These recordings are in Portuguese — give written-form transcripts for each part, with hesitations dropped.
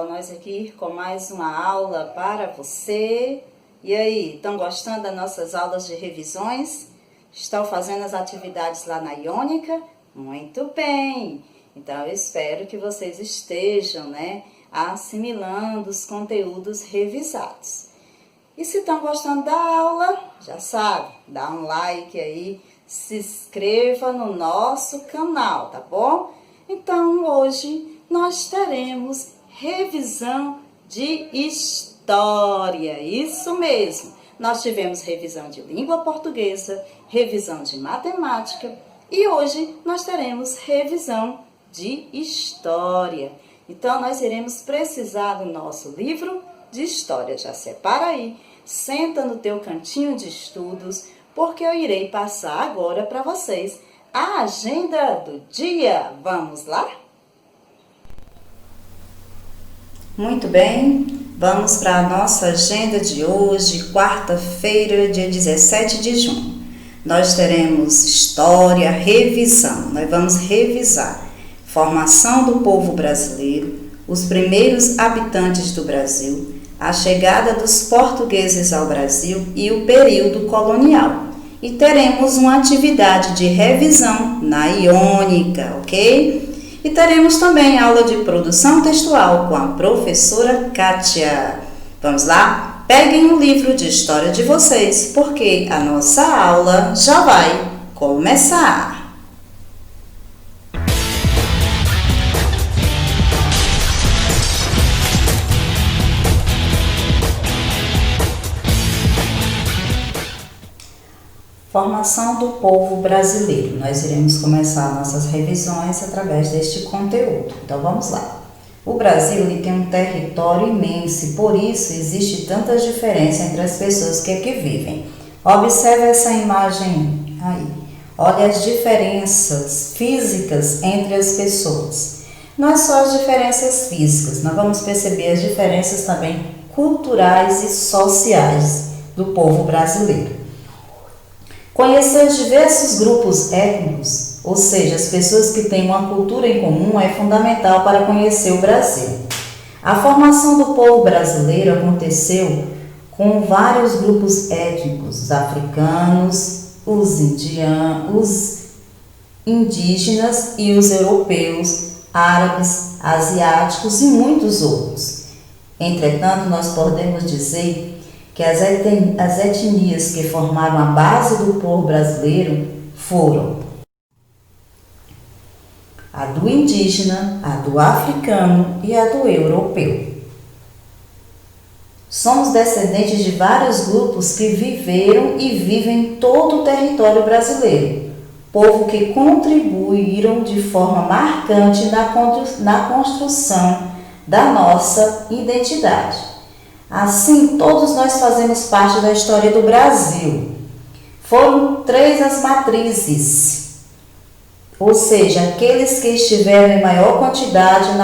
Ó, nós aqui com mais uma aula para você. E aí, estão gostando das nossas aulas de revisões? Estão fazendo as atividades lá na Iônica? Muito bem! Então, eu espero que vocês estejam, assimilando os conteúdos revisados. E se estão gostando da aula, já sabe, dá um like aí, se inscreva no nosso canal, tá bom? Então, hoje nós teremos revisão de história, isso mesmo. Nós tivemos revisão de língua portuguesa, revisão de matemática e hoje nós teremos revisão de história. Então, nós iremos precisar do nosso livro de história. Já separa aí, senta no teu cantinho de estudos, porque eu irei passar agora para vocês a agenda do dia. Vamos lá? Muito bem, vamos para a nossa agenda de hoje, quarta-feira, dia 17 de junho. Nós teremos história, revisão. Nós vamos revisar formação do povo brasileiro, os primeiros habitantes do Brasil, a chegada dos portugueses ao Brasil e o período colonial. E teremos uma atividade de revisão na Iônica, ok? E teremos também aula de produção textual com a professora Kátia. Vamos lá? Peguem o livro de história de vocês, porque a nossa aula já vai começar. Formação do povo brasileiro. Nós iremos começar nossas revisões através deste conteúdo. Então, vamos lá. O Brasil ele tem um território imenso e, por isso, existe tantas diferenças entre as pessoas que aqui vivem. Observe essa imagem aí. Olha as diferenças físicas entre as pessoas. Não é só as diferenças físicas, nós vamos perceber as diferenças também culturais e sociais do povo brasileiro. Conhecer os diversos grupos étnicos, ou seja, as pessoas que têm uma cultura em comum, é fundamental para conhecer o Brasil. A formação do povo brasileiro aconteceu com vários grupos étnicos, os africanos, os indígenas e os europeus, árabes, asiáticos e muitos outros. Entretanto, nós podemos dizer que as etnias que formaram a base do povo brasileiro foram a do indígena, a do africano e a do europeu. Somos descendentes de vários grupos que viveram e vivem em todo o território brasileiro, povo que contribuíram de forma marcante na construção da nossa identidade. Assim, todos nós fazemos parte da história do Brasil. Foram 3 as matrizes, ou seja, aqueles que estiveram em maior quantidade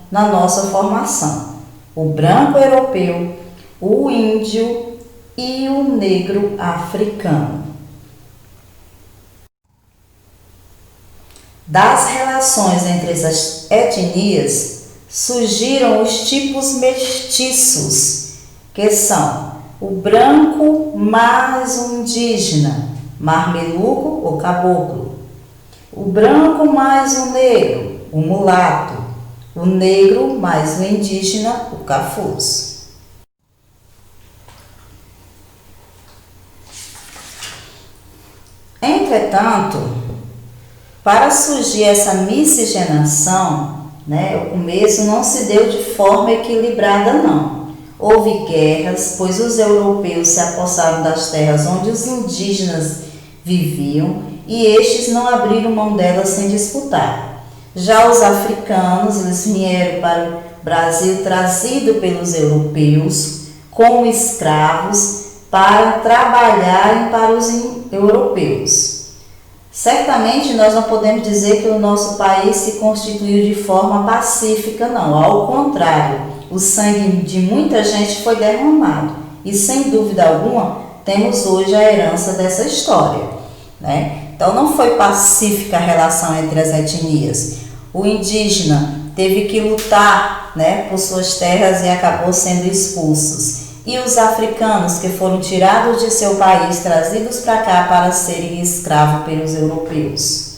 na nossa formação. O branco europeu, o índio e o negro africano. Das relações entre as etnias, surgiram os tipos mestiços, que são o branco mais o indígena, marmeluco ou caboclo, o branco mais o negro, o mulato, o negro mais o indígena, o cafuz. Entretanto, para surgir essa miscigenação, o começo não se deu de forma equilibrada, não. Houve guerras, pois os europeus se apossaram das terras onde os indígenas viviam e estes não abriram mão delas sem disputar. Já os africanos, eles vieram para o Brasil trazido pelos europeus como escravos para trabalharem para os europeus. Certamente nós não podemos dizer que o nosso país se constituiu de forma pacífica, não. Ao contrário, o sangue de muita gente foi derramado. E sem dúvida alguma, temos hoje a herança dessa história, Então não foi pacífica a relação entre as etnias. O indígena teve que lutar, né, por suas terras e acabou sendo expulsos. E os africanos que foram tirados de seu país, trazidos para cá para serem escravos pelos europeus.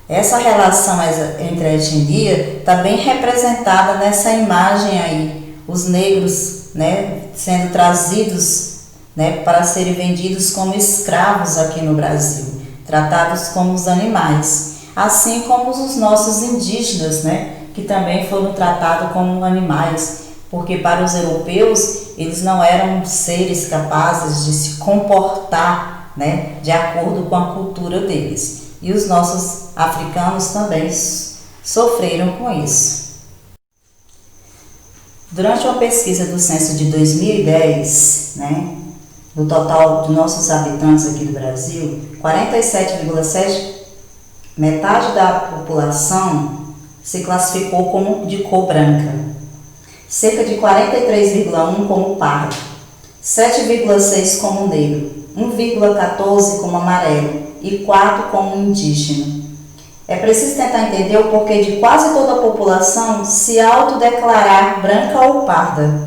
Essa relação entre a etnia está bem representada nessa imagem aí. Os negros, né, sendo trazidos, né, para serem vendidos como escravos aqui no Brasil, tratados como os animais, assim como os nossos indígenas, né, que também foram tratados como animais, porque para os europeus eles não eram seres capazes de se comportar, né, de acordo com a cultura deles. E os nossos africanos também sofreram com isso. Durante uma pesquisa do censo de 2010, né, do total de nossos habitantes aqui do Brasil, 47,7%, metade da população se classificou como de cor branca, cerca de 43,1% como pardo, 7,6% como negro, 1,14% como amarelo e 4% como indígena. É preciso tentar entender o porquê de quase toda a população se autodeclarar branca ou parda.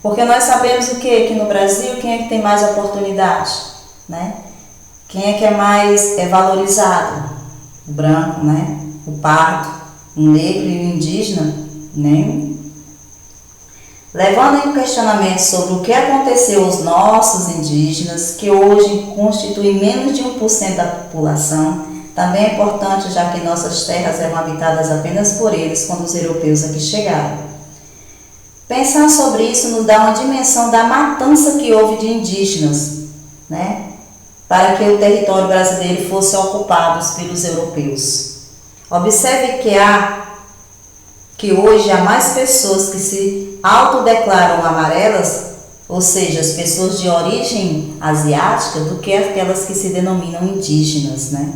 Porque nós sabemos o que aqui no Brasil, quem é que tem mais oportunidade, né? Quem é que é mais valorizado? O branco, né? O pardo, o negro e o indígena, nenhum. Levando em questionamento sobre o que aconteceu aos nossos indígenas, que hoje constituem menos de 1% da população, também é importante, já que nossas terras eram habitadas apenas por eles quando os europeus aqui chegaram. Pensar sobre isso nos dá uma dimensão da matança que houve de indígenas, né, para que o território brasileiro fosse ocupado pelos europeus. Observe que hoje há mais pessoas que se autodeclaram amarelas, ou seja, as pessoas de origem asiática, do que aquelas que se denominam indígenas, né?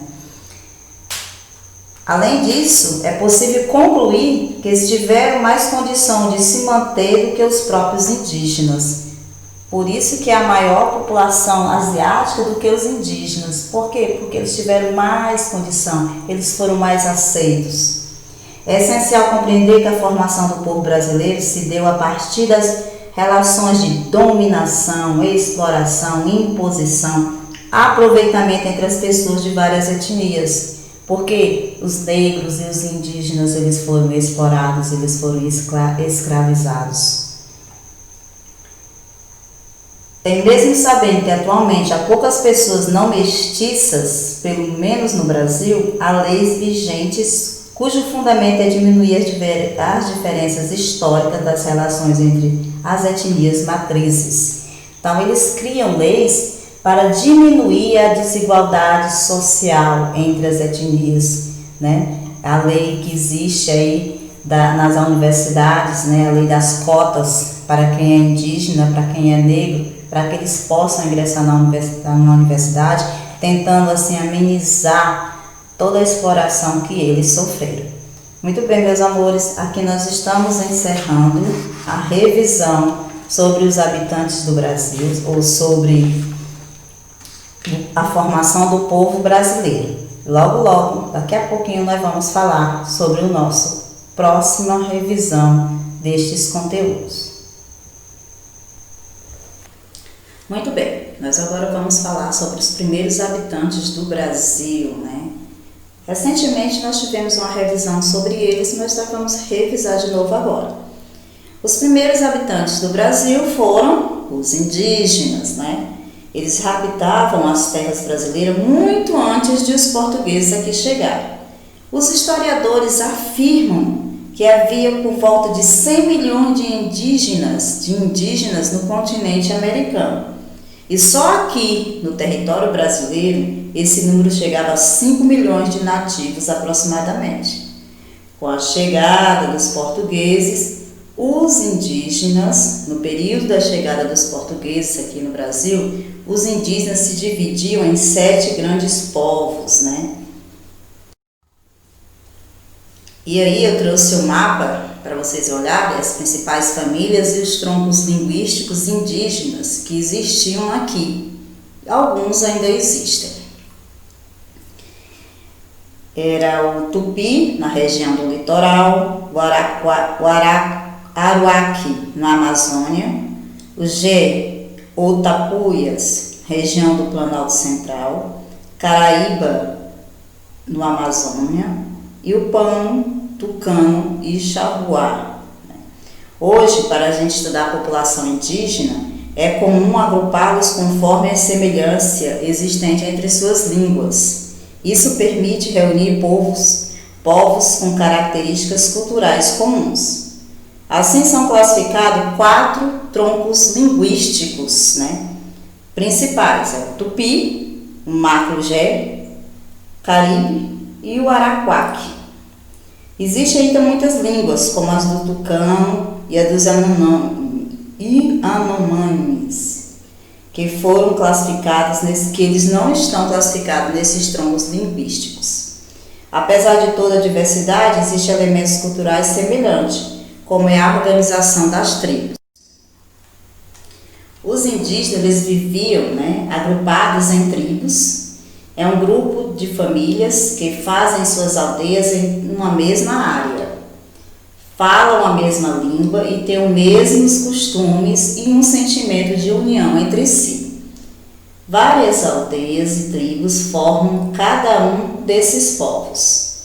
Além disso, é possível concluir que eles tiveram mais condição de se manter do que os próprios indígenas. Por isso que há maior população asiática do que os indígenas. Por quê? Porque eles tiveram mais condição, eles foram mais aceitos. É essencial compreender que a formação do povo brasileiro se deu a partir das relações de dominação, exploração, imposição, aproveitamento entre as pessoas de várias etnias. Porque os negros e os indígenas eles foram explorados, eles foram escravizados. E mesmo sabendo que atualmente há poucas pessoas não mestiças, pelo menos no Brasil, há leis vigentes cujo fundamento é diminuir as diferenças históricas das relações entre as etnias matrizes. Então, eles criam leis para diminuir a desigualdade social entre as etnias, né? A lei que existe aí nas universidades, né? A lei das cotas para quem é indígena, para quem é negro, para que eles possam ingressar na universidade, tentando assim amenizar toda a exploração que eles sofreram. Muito bem, meus amores, aqui nós estamos encerrando a revisão sobre os habitantes do Brasil, ou sobre a formação do povo brasileiro. Logo, logo, daqui a pouquinho nós vamos falar sobre o nosso próxima revisão destes conteúdos. Muito bem, nós agora vamos falar sobre os primeiros habitantes do Brasil, né? Recentemente nós tivemos uma revisão sobre eles, mas nós vamos revisar de novo agora. Os primeiros habitantes do Brasil foram os indígenas, né? Eles habitavam as terras brasileiras muito antes de os portugueses aqui chegarem. Os historiadores afirmam que havia por volta de 100 milhões de indígenas no continente americano. E só aqui, no território brasileiro, esse número chegava a 5 milhões de nativos aproximadamente. Com a chegada dos portugueses, os indígenas, no período da chegada dos portugueses aqui no Brasil, os indígenas se dividiam em 7 grandes povos, né? E aí eu trouxe o mapa para vocês olharem as principais famílias e os troncos linguísticos indígenas que existiam aqui. Alguns ainda existem. era o Tupi, na região do litoral, o Aruaque, na Amazônia, o G, ou Tapuias, região do Planalto Central, Caraíba, no Amazônia, e o Pão, Tucano e Xabuá. Hoje, para a gente estudar a população indígena, é comum agrupá-los conforme a semelhança existente entre suas línguas. Isso permite reunir povos com características culturais comuns. Assim são classificados 4 troncos linguísticos, principais: o Tupi, o Macro-Gé, Caribe e o Araquaque. Existem ainda muitas línguas, como as do Tucano e a dos Yanomamis, que foram classificadas, que eles não estão classificados nesses troncos linguísticos. Apesar de toda a diversidade, existem elementos culturais semelhantes, como é a organização das tribos. Os indígenas eles viviam agrupados em tribos. É um grupo de famílias que fazem suas aldeias em uma mesma área, falam a mesma língua e têm os mesmos costumes e um sentimento de união entre si. Várias aldeias e tribos formam cada um desses povos.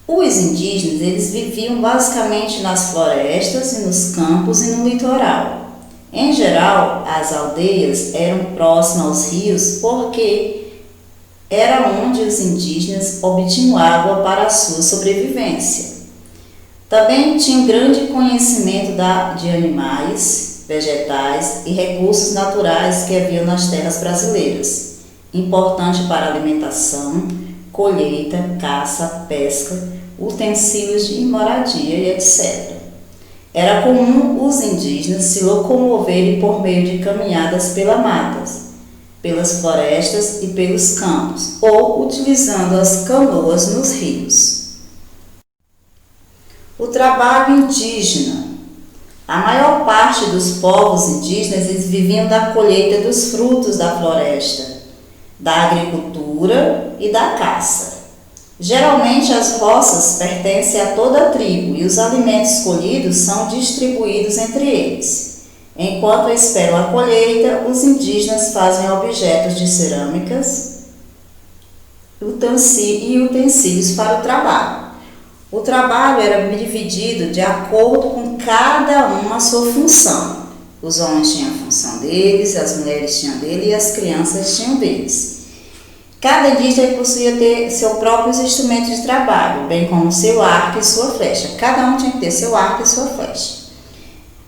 Os indígenas eles viviam basicamente nas florestas e nos campos e no litoral. Em geral, as aldeias eram próximas aos rios porque era onde os indígenas obtinham água para a sua sobrevivência. Também tinham grande conhecimento de animais, vegetais e recursos naturais que haviam nas terras brasileiras, importante para a alimentação, colheita, caça, pesca, utensílios de moradia e etc. Era comum os indígenas se locomoverem por meio de caminhadas pelas matas, pelas florestas e pelos campos, ou utilizando as canoas nos rios. O trabalho indígena. A maior parte dos povos indígenas eles viviam da colheita dos frutos da floresta, da agricultura e da caça. Geralmente as roças pertencem a toda a tribo e os alimentos colhidos são distribuídos entre eles. Enquanto esperam a colheita, os indígenas fazem objetos de cerâmicas e utensílios para o trabalho. O trabalho era dividido de acordo com cada um a sua função. Os homens tinham a função deles, as mulheres tinham dele e as crianças tinham deles. Cada indígena possuía ter seu próprio instrumento de trabalho, bem como seu arco e sua flecha. Cada um tinha que ter seu arco e sua flecha.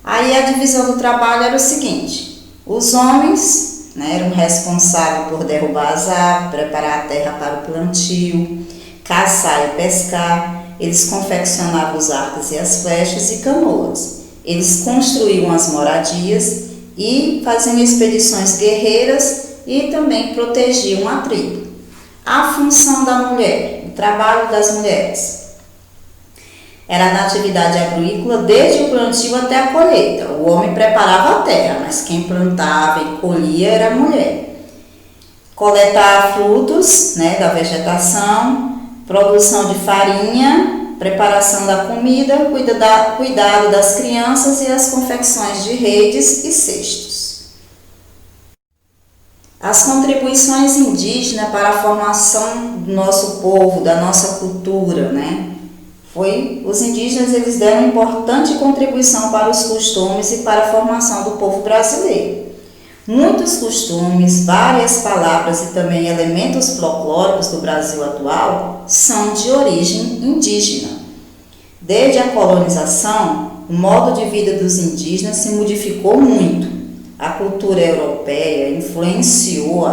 Aí a divisão do trabalho era o seguinte: os homens eram responsáveis por derrubar as árvores, preparar a terra para o plantio, caçar e pescar. Eles confeccionavam os arcos e as flechas e canoas. Eles construíam as moradias e faziam expedições guerreiras e também protegiam a tribo. A função da mulher, o trabalho das mulheres, era na atividade agrícola desde o plantio até a colheita. O homem preparava a terra, mas quem plantava e colhia era a mulher. Coletar frutos da vegetação, produção de farinha, preparação da comida, cuidado das crianças e as confecções de redes e cestos. As contribuições indígenas para a formação do nosso povo, da nossa cultura, os indígenas eles deram importante contribuição para os costumes e para a formação do povo brasileiro. Muitos costumes, várias palavras e também elementos folclóricos do Brasil atual são de origem indígena. Desde a colonização, o modo de vida dos indígenas se modificou muito. A cultura europeia influenciou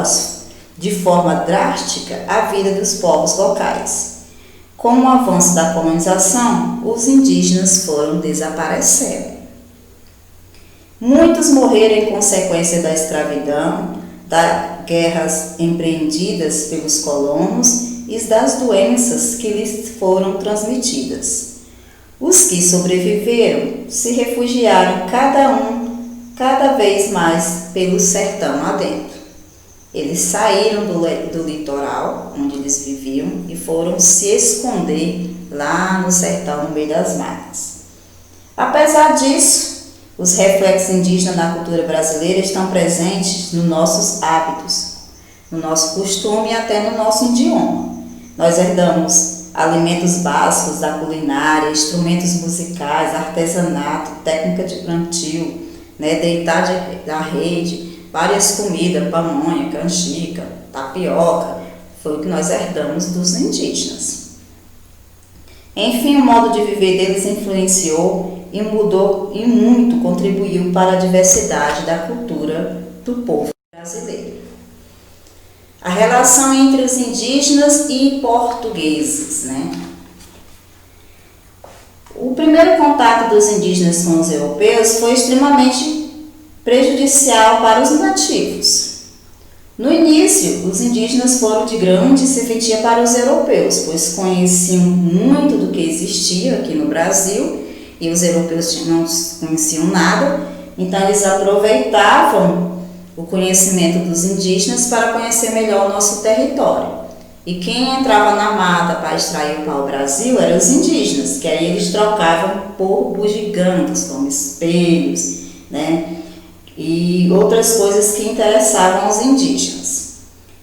de forma drástica a vida dos povos locais. Com o avanço da colonização, os indígenas foram desaparecendo. Muitos morreram em consequência da escravidão, das guerras empreendidas pelos colonos e das doenças que lhes foram transmitidas. Os que sobreviveram se refugiaram cada vez mais pelo sertão adentro. Eles saíram do litoral, onde eles viviam, e foram se esconder lá no sertão, no meio das matas. Apesar disso, os reflexos indígenas na cultura brasileira estão presentes nos nossos hábitos, no nosso costume e até no nosso idioma. Nós herdamos alimentos básicos da culinária, instrumentos musicais, artesanato, técnica de plantio, deitar da rede, várias comidas, pamonha, canjica, tapioca, foi o que nós herdamos dos indígenas. Enfim, o modo de viver deles influenciou e mudou e muito contribuiu para a diversidade da cultura do povo brasileiro. A relação entre os indígenas e portugueses, O primeiro contato dos indígenas com os europeus foi extremamente prejudicial para os nativos. No início, os indígenas foram de grande serventia para os europeus, pois conheciam muito do que existia aqui no Brasil e os europeus não conheciam nada, então eles aproveitavam o conhecimento dos indígenas para conhecer melhor o nosso território. E quem entrava na mata para extrair o pau-brasil eram os indígenas, que aí eles trocavam por bugigangas, como espelhos, e outras coisas que interessavam aos indígenas.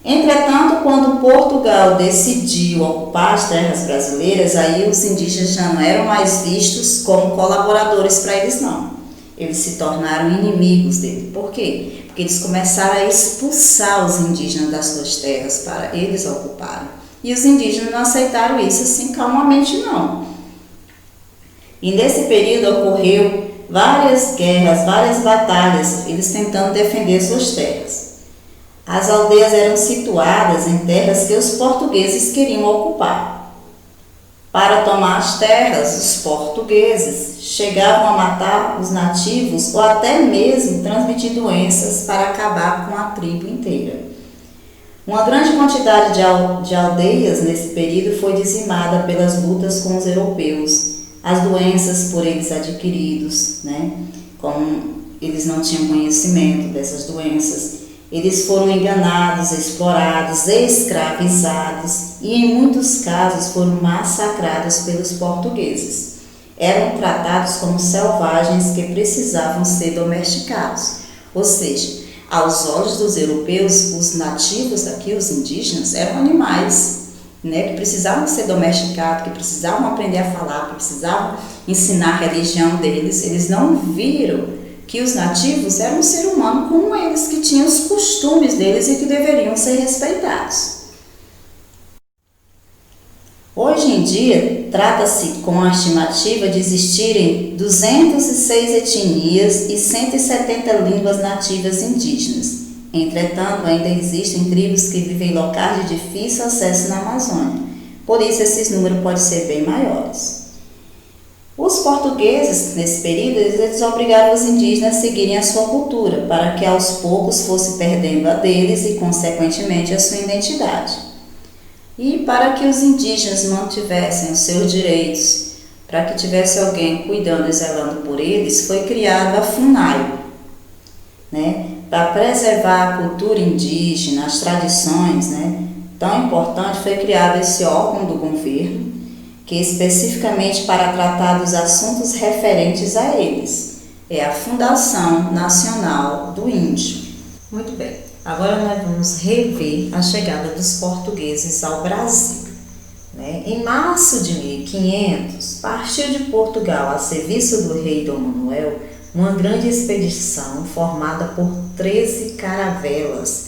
Entretanto, quando Portugal decidiu ocupar as terras brasileiras, aí os indígenas já não eram mais vistos como colaboradores para eles, não. Eles se tornaram inimigos dele. Por quê? Porque eles começaram a expulsar os indígenas das suas terras para eles ocuparem. E os indígenas não aceitaram isso assim calmamente, não. E nesse período ocorreu várias guerras, várias batalhas, eles tentando defender suas terras. As aldeias eram situadas em terras que os portugueses queriam ocupar. Para tomar as terras, os portugueses chegavam a matar os nativos ou até mesmo transmitir doenças para acabar com a tribo inteira. Uma grande quantidade de aldeias nesse período foi dizimada pelas lutas com os europeus, as doenças por eles adquiridos, como eles não tinham conhecimento dessas doenças. Eles foram enganados, explorados, escravizados e, em muitos casos, foram massacrados pelos portugueses. Eram tratados como selvagens que precisavam ser domesticados. Ou seja, aos olhos dos europeus, os nativos daqui, os indígenas, eram animais, que precisavam ser domesticados, que precisavam aprender a falar, que precisavam ensinar a religião deles. Eles não viram que os nativos eram um ser humano como eles, que tinham os costumes deles e que deveriam ser respeitados. Hoje em dia, trata-se com a estimativa de existirem 206 etnias e 170 línguas nativas indígenas. Entretanto, ainda existem tribos que vivem em locais de difícil acesso na Amazônia. Por isso, esses números podem ser bem maiores. Os portugueses, nesse período, eles obrigaram os indígenas a seguirem a sua cultura, para que aos poucos fosse perdendo a deles e, consequentemente, a sua identidade. E para que os indígenas mantivessem os seus direitos, para que tivesse alguém cuidando e zelando por eles, foi criada a FUNAI, para preservar a cultura indígena, as tradições, tão importante, foi criado esse órgão do governo, que especificamente para tratar dos assuntos referentes a eles. É a Fundação Nacional do Índio. Muito bem, agora nós vamos rever a chegada dos portugueses ao Brasil. Em março de 1500, partiu de Portugal a serviço do rei Dom Manuel uma grande expedição formada por 13 caravelas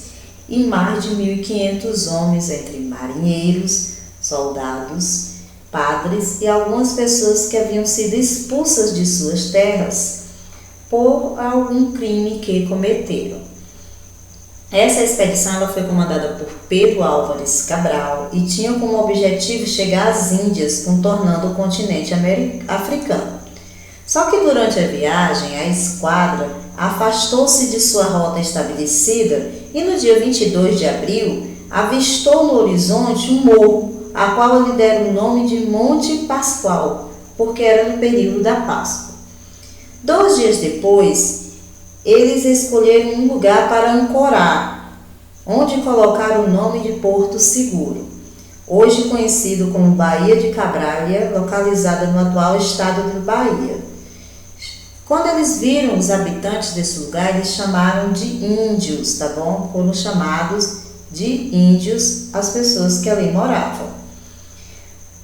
e mais de 1.500 homens, entre marinheiros, soldados, padres e algumas pessoas que haviam sido expulsas de suas terras por algum crime que cometeram. Essa expedição ela foi comandada por Pedro Álvares Cabral e tinha como objetivo chegar às Índias, contornando o continente africano. Só que durante a viagem, a esquadra afastou-se de sua rota estabelecida e no dia 22 de abril avistou no horizonte um morro, a qual lhe deram o nome de Monte Pascoal, porque era no período da Páscoa. 2 dias depois, eles escolheram um lugar para ancorar, onde colocaram o nome de Porto Seguro, hoje conhecido como Baía de Cabralha, localizada no atual estado de Bahia. Quando eles viram os habitantes desse lugar, eles chamaram de índios, tá bom? Foram chamados de índios as pessoas que ali moravam.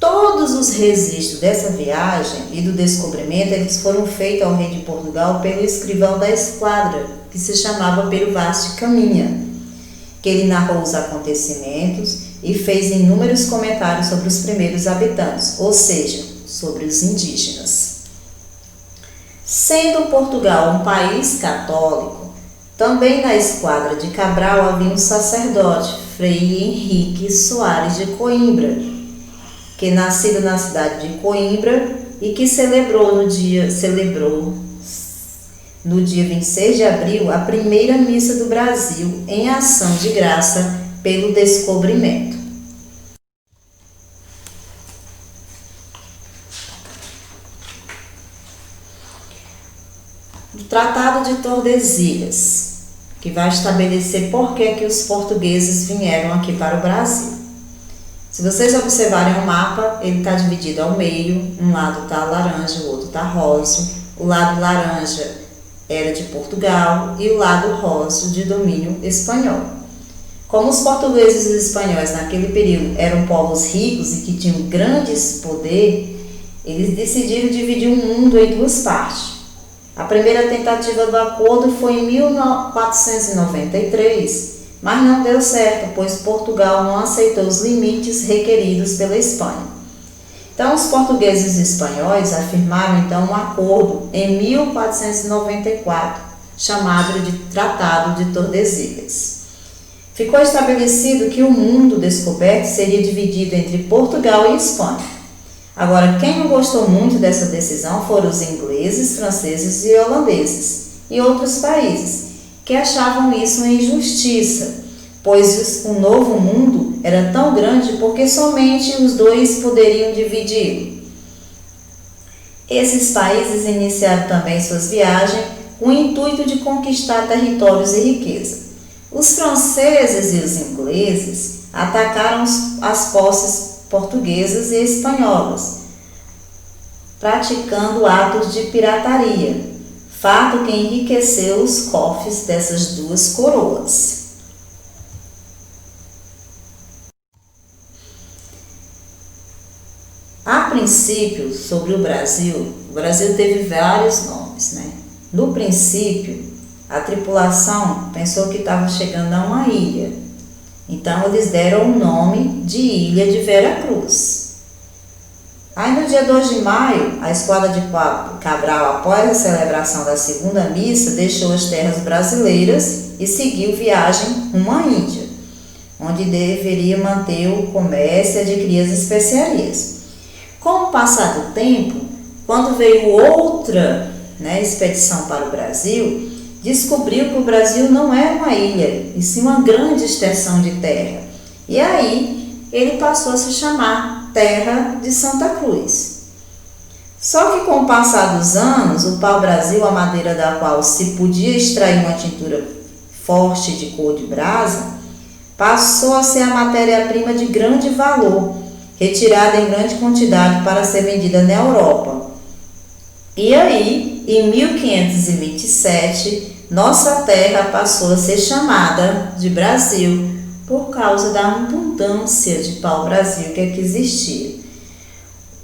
Todos os registros dessa viagem e do descobrimento, eles foram feitos ao rei de Portugal pelo escrivão da esquadra, que se chamava Pero Vaz de Caminha, que ele narrou os acontecimentos e fez inúmeros comentários sobre os primeiros habitantes, ou seja, sobre os indígenas. Sendo Portugal um país católico, também na esquadra de Cabral havia um sacerdote, Frei Henrique Soares de Coimbra, que nascido na cidade de Coimbra e que celebrou no dia 26 de abril a primeira missa do Brasil em ação de graça pelo descobrimento. O Tratado de Tordesilhas, que vai estabelecer por que os portugueses vieram aqui para o Brasil. Se vocês observarem o mapa, ele está dividido ao meio, um lado está laranja, o outro está rosa. O lado laranja era de Portugal e o lado rosa de domínio espanhol. Como os portugueses e os espanhóis naquele período eram povos ricos e que tinham grandes poder, eles decidiram dividir o mundo em duas partes. A primeira tentativa do acordo foi em 1493, mas não deu certo, pois Portugal não aceitou os limites requeridos pela Espanha. Então, os portugueses e espanhóis afirmaram então um acordo em 1494, chamado de Tratado de Tordesilhas. Ficou estabelecido que o mundo descoberto seria dividido entre Portugal e Espanha. Agora, quem não gostou muito dessa decisão foram os ingleses, franceses e holandeses e outros países, que achavam isso uma injustiça, pois o novo mundo era tão grande porque somente os dois poderiam dividi-lo. Esses países iniciaram também suas viagens com o intuito de conquistar territórios e riqueza. Os franceses e os ingleses atacaram as posses portuguesas e espanholas, praticando atos de pirataria, fato que enriqueceu os cofres dessas duas coroas. A princípio, sobre o Brasil teve vários nomes, né? No princípio, a tripulação pensou que estava chegando a uma ilha, então eles deram o nome de Ilha de Vera Cruz. Aí no dia 2 de maio, a esquadra de Cabral, após a celebração da segunda missa, deixou as terras brasileiras e seguiu viagem rumo à Índia, onde deveria manter o comércio e adquirir as especiarias. Com o passar do tempo, quando veio outra expedição para o Brasil, descobriu que o Brasil não era uma ilha, e sim uma grande extensão de terra. E aí ele passou a se chamar Terra de Santa Cruz. Só que com o passar dos anos, o pau-brasil, a madeira da qual se podia extrair uma tintura forte de cor de brasa, passou a ser a matéria-prima de grande valor, retirada em grande quantidade para ser vendida na Europa. E aí, em 1527, nossa terra passou a ser chamada de Brasil por causa da abundância de pau-brasil que aqui existia.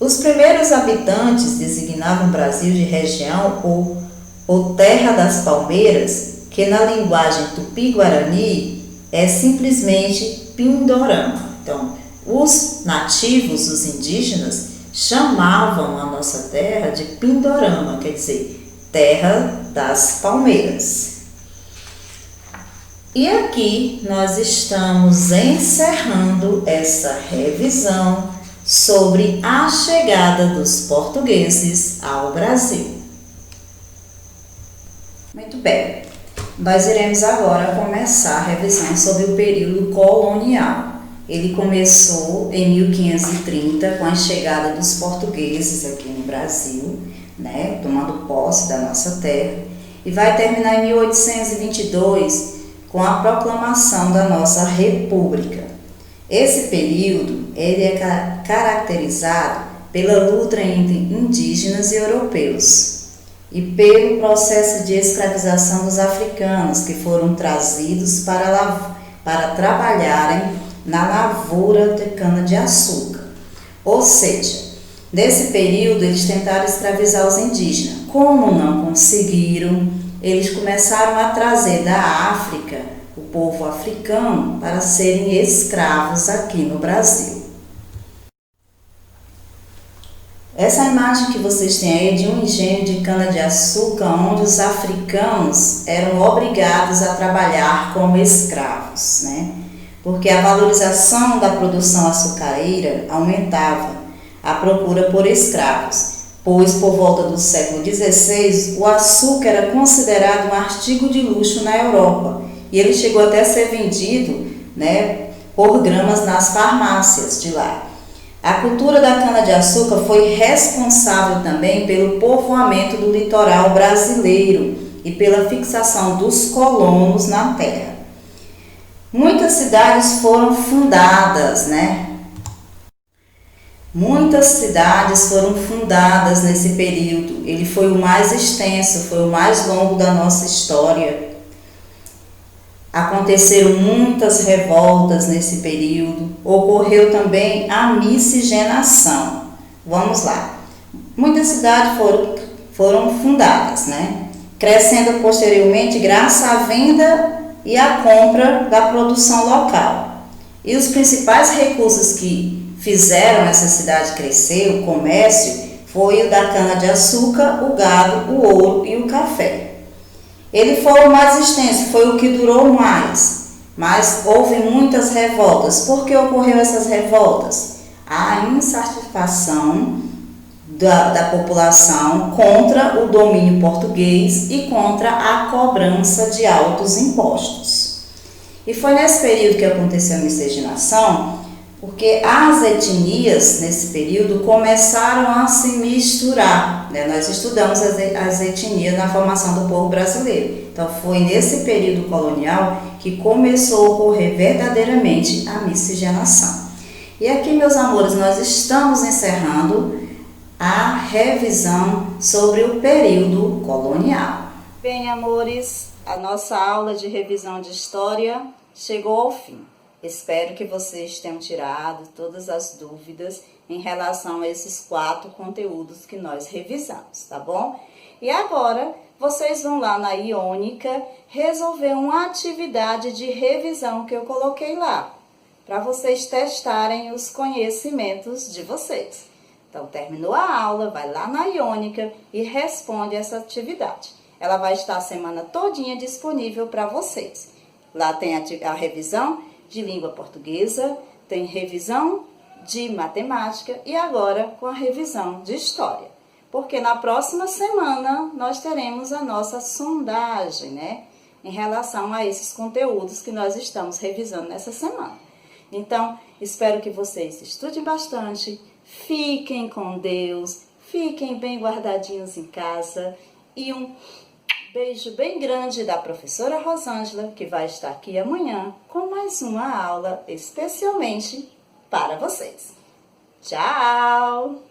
Os primeiros habitantes designavam o Brasil de região ou terra das palmeiras, que na linguagem tupi-guarani é simplesmente Pindorama. Então, os nativos, os indígenas, chamavam a nossa terra de Pindorama, quer dizer, terra das palmeiras. E aqui nós estamos encerrando essa revisão sobre a chegada dos portugueses ao Brasil. Muito bem, nós iremos agora começar a revisão sobre o período colonial. Ele começou em 1530 com a chegada dos portugueses aqui no Brasil, tomando posse da nossa terra, e vai terminar em 1822 com a proclamação da nossa República. Esse período ele é caracterizado pela luta entre indígenas e europeus e pelo processo de escravização dos africanos que foram trazidos para trabalharem na lavoura de cana-de-açúcar. Ou seja, nesse período eles tentaram escravizar os indígenas. Como não conseguiram, eles começaram a trazer da África o povo africano para serem escravos aqui no Brasil. Essa imagem que vocês têm aí é de um engenho de cana-de-açúcar onde os africanos eram obrigados a trabalhar como escravos, né? Porque a valorização da produção açucareira aumentava a procura por escravos, pois por volta do século XVI o açúcar era considerado um artigo de luxo na Europa e ele chegou até a ser vendido, né, por gramas nas farmácias de lá. A cultura da cana-de-açúcar foi responsável também pelo povoamento do litoral brasileiro e pela fixação dos colonos na terra. Muitas cidades foram fundadas, né? Muitas cidades foram fundadas nesse período. Ele foi o mais extenso, foi o mais longo da nossa história. Aconteceram muitas revoltas nesse período. Ocorreu também a miscigenação. Vamos lá. Muitas cidades foram fundadas, né? Crescendo posteriormente graças à venda e à compra da produção local. E os principais recursos que fizeram essa cidade crescer, o comércio, foi o da cana-de-açúcar, o gado, o ouro e o café. Ele foi o mais extenso, foi o que durou mais, mas houve muitas revoltas. Por que ocorreu essas revoltas? A insatisfação da população contra o domínio português e contra a cobrança de altos impostos. E foi nesse período que aconteceu a miscigenação, porque as etnias nesse período começaram a se misturar, né? Nós estudamos as etnias na formação do povo brasileiro. Então foi nesse período colonial que começou a ocorrer verdadeiramente a miscigenação. E aqui, meus amores, nós estamos encerrando a revisão sobre o período colonial. Bem, amores, a nossa aula de revisão de história chegou ao fim. Espero que vocês tenham tirado todas as dúvidas em relação a esses 4 conteúdos que nós revisamos, tá bom? E agora, vocês vão lá na Iônica resolver uma atividade de revisão que eu coloquei lá, para vocês testarem os conhecimentos de vocês. Então, terminou a aula, vai lá na Iônica e responde essa atividade. Ela vai estar a semana todinha disponível para vocês. Lá tem a revisão de língua portuguesa, tem revisão de matemática e agora com a revisão de história. Porque na próxima semana nós teremos a nossa sondagem, né? Em relação a esses conteúdos que nós estamos revisando nessa semana. Então, espero que vocês estudem bastante, fiquem com Deus, fiquem bem guardadinhos em casa e um beijo bem grande da professora Rosângela, que vai estar aqui amanhã com mais uma aula especialmente para vocês. Tchau!